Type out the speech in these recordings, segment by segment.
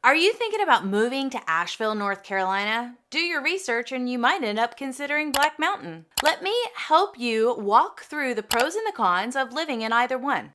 Are you thinking about moving to Asheville, North Carolina? Do your research and you might end up considering Black Mountain. Let me help you walk through the pros and the cons of living in either one.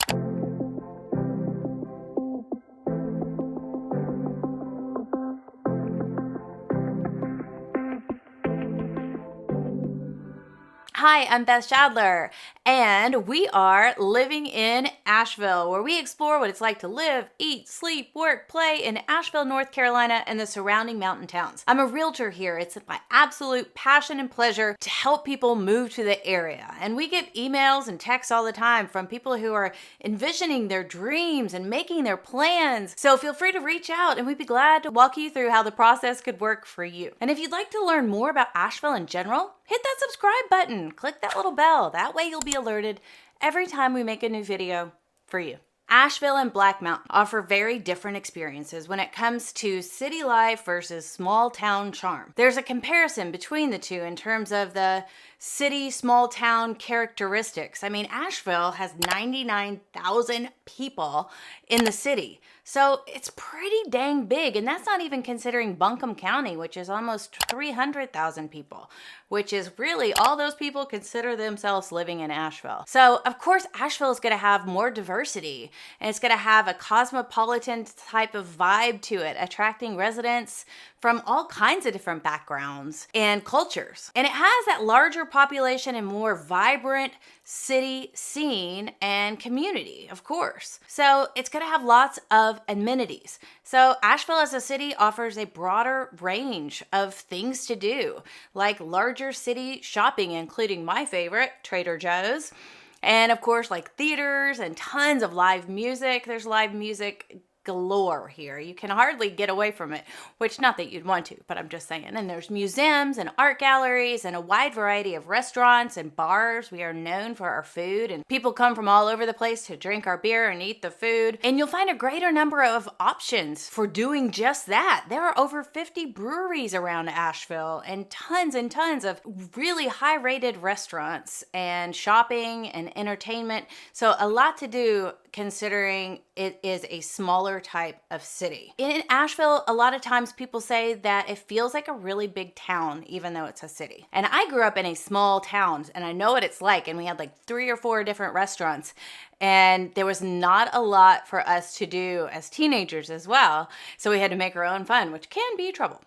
Hi, I'm Beth Schadler, and we are living in Asheville, where we explore what it's like to live, eat, sleep, work, play in Asheville, North Carolina, and the surrounding mountain towns. I'm a realtor here. It's my absolute passion and pleasure to help people move to the area. And we get emails and texts all the time from people who are envisioning their dreams and making their plans. So feel free to reach out, and we'd be glad to walk you through how the process could work for you. And if you'd like to learn more about Asheville in general, hit that subscribe button, click that little bell. That way you'll be alerted every time we make a new video for you. Asheville and Black Mountain offer very different experiences when it comes to city life versus small town charm. There's a comparison between the two in terms of the city, small town characteristics. I mean, Asheville has 99,000 people in the city. So it's pretty dang big, and that's not even considering Buncombe County, which is almost 300,000 people, which is really all those people consider themselves living in Asheville. So of course, Asheville is going to have more diversity, and it's going to have a cosmopolitan type of vibe to it, attracting residents from all kinds of different backgrounds and cultures. And it has that larger population and more vibrant city scene and community, of course. So it's going to have lots of amenities. So Asheville as a city offers a broader range of things to do, like larger city shopping, including my favorite, Trader Joe's. And of course, like theaters and tons of live music. There's live music galore here. You can hardly get away from it, which not that you'd want to, but I'm just saying. And there's museums and art galleries and a wide variety of restaurants and bars. We are known for our food, and people come from all over the place to drink our beer and eat the food. And you'll find a greater number of options for doing just that. There are over 50 breweries around Asheville and tons of really high-rated restaurants and shopping and entertainment. So a lot to do considering it is a smaller type of city. In Asheville, a lot of times people say that it feels like a really big town, even though it's a city. And I grew up in a small town, and I know what it's like, and we had like 3 or 4 different restaurants, and there was not a lot for us to do as teenagers as well, so we had to make our own fun, which can be trouble.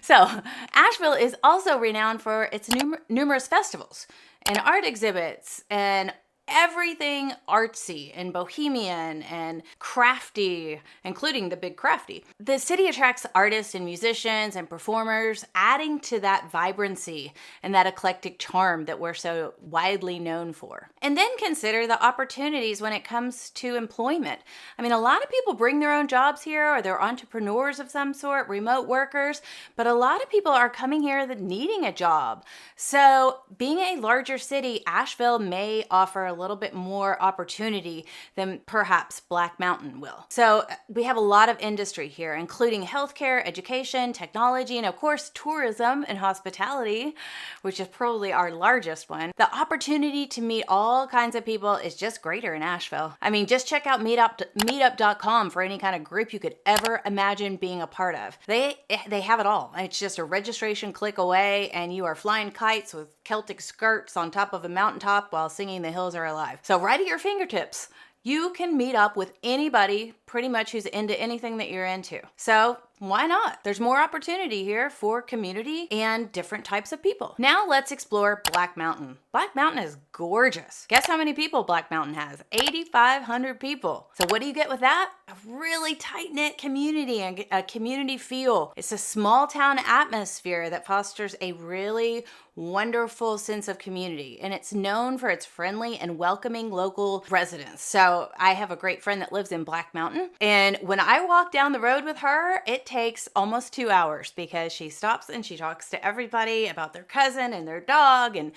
So Asheville is also renowned for its numerous festivals and art exhibits and everything artsy and bohemian and crafty, including the big crafty. The city attracts artists and musicians and performers, adding to that vibrancy and that eclectic charm that we're so widely known for. And then consider the opportunities when it comes to employment. I mean, a lot of people bring their own jobs here, or they're entrepreneurs of some sort, remote workers, but a lot of people are coming here needing a job. So being a larger city, Asheville may offer a little bit more opportunity than perhaps Black Mountain will. So we have a lot of industry here, including healthcare, education, technology, and of course, tourism and hospitality, which is probably our largest one. The opportunity to meet all kinds of people is just greater in Asheville. I mean, just check out meetup.com for any kind of group you could ever imagine being a part of. They have it all. It's just a registration click away, and you are flying kites with Celtic skirts on top of a mountaintop while singing "The Hills Are Alive." So right at your fingertips, you can meet up with anybody pretty much who's into anything that you're into. So why not? There's more opportunity here for community and different types of people. Now let's explore Black Mountain. Black Mountain is gorgeous. Guess how many people Black Mountain has? 8,500 people. So what do you get with that? A really tight-knit community and a community feel. It's a small town atmosphere that fosters a really wonderful sense of community, and it's known for its friendly and welcoming local residents. So I have a great friend that lives in Black Mountain, and when I walk down the road with her, it takes almost 2 hours because she stops and she talks to everybody about their cousin and their dog and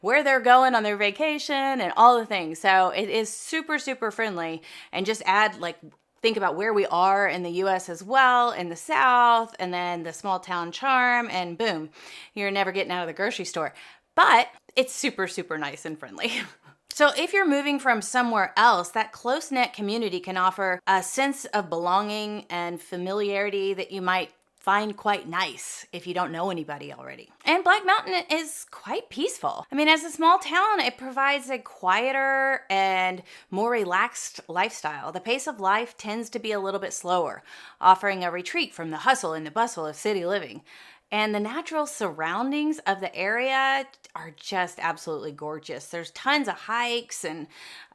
where they're going on their vacation and all the things. So it is super friendly, and just think about where we are in the U.S. as well, in the South, and then the small town charm, and boom, you're never getting out of the grocery store. But it's super nice and friendly. So if you're moving from somewhere else, that close-knit community can offer a sense of belonging and familiarity that you might find quite nice if you don't know anybody already. And Black Mountain is quite peaceful. I mean, as a small town, it provides a quieter and more relaxed lifestyle. The pace of life tends to be a little bit slower, offering a retreat from the hustle and the bustle of city living. And the natural surroundings of the area are just absolutely gorgeous. There's tons of hikes and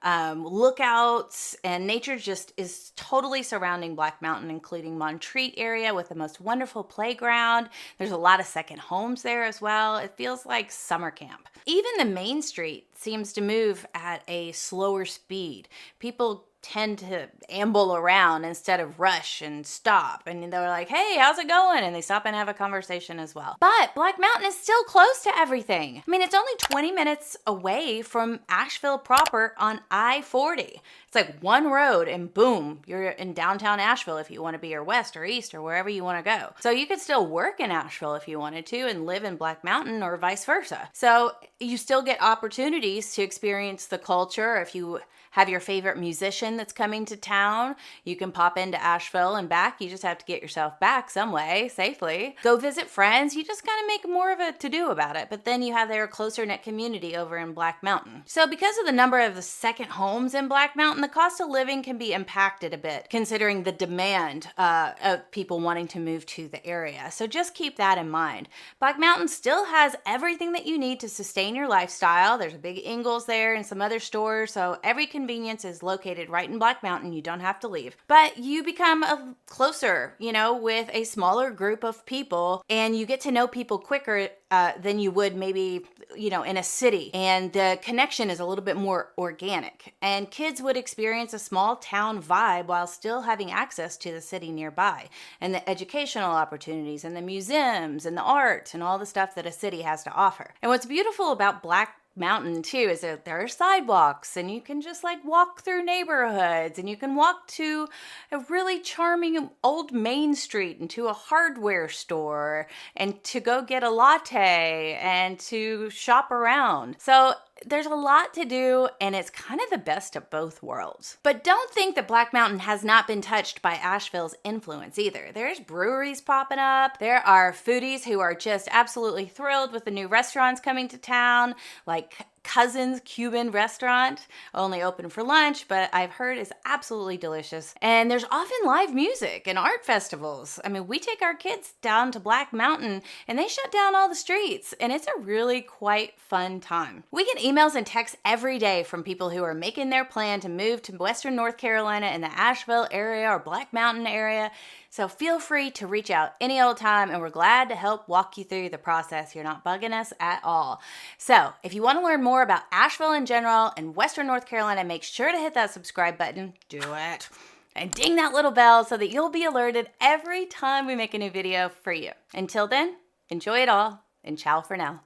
lookouts, and nature just is totally surrounding Black Mountain, including Montreat area with the most wonderful playground. There's a lot of second homes there as well. It feels like summer camp. Even the main street seems to move at a slower speed. People tend to amble around instead of rush and stop. And they're like, hey, how's it going? And they stop and have a conversation as well. But Black Mountain is still close to everything. I mean, it's only 20 minutes away from Asheville proper on I-40. It's like one road and boom, you're in downtown Asheville if you want to be, or west or east or wherever you want to go. So you could still work in Asheville if you wanted to and live in Black Mountain, or vice versa. So you still get opportunities to experience the culture. If you have your favorite musician that's coming to town, you can pop into Asheville and back. You just have to get yourself back some way safely. Go visit friends. You just kind of make more of a to-do about it. But then you have their closer knit community over in Black Mountain. So because of the number of the second homes in Black Mountain, the cost of living can be impacted a bit, considering the demand of people wanting to move to the area. So just keep that in mind. Black Mountain still has everything that you need to sustain your lifestyle. There's a big Ingles there and some other stores. So every convenience is located right in Black Mountain. You don't have to leave. But you become closer, with a smaller group of people, and you get to know people quicker than you would maybe, in a city. And the connection is a little bit more organic. And kids would experience a small town vibe while still having access to the city nearby, and the educational opportunities and the museums and the art and all the stuff that a city has to offer. And what's beautiful about Black Mountain too is that there are sidewalks, and you can just walk through neighborhoods, and you can walk to a really charming old main street and to a hardware store, and to go get a latte and to shop around. So there's a lot to do, and it's kind of the best of both worlds. But don't think that Black Mountain has not been touched by Asheville's influence either. There's breweries popping up. There are foodies who are just absolutely thrilled with the new restaurants coming to town, like Cousin's Cuban restaurant, only open for lunch, but I've heard is absolutely delicious. And there's often live music and art festivals. I mean, we take our kids down to Black Mountain and they shut down all the streets, and it's a really quite fun time. We get emails and texts every day from people who are making their plan to move to Western North Carolina in the Asheville area or Black Mountain area. So feel free to reach out any old time, and we're glad to help walk you through the process. You're not bugging us at all. So if you want to learn more about Asheville in general and Western North Carolina, make sure to hit that subscribe button. Do it. And ding that little bell so that you'll be alerted every time we make a new video for you. Until then, enjoy it all, and ciao for now.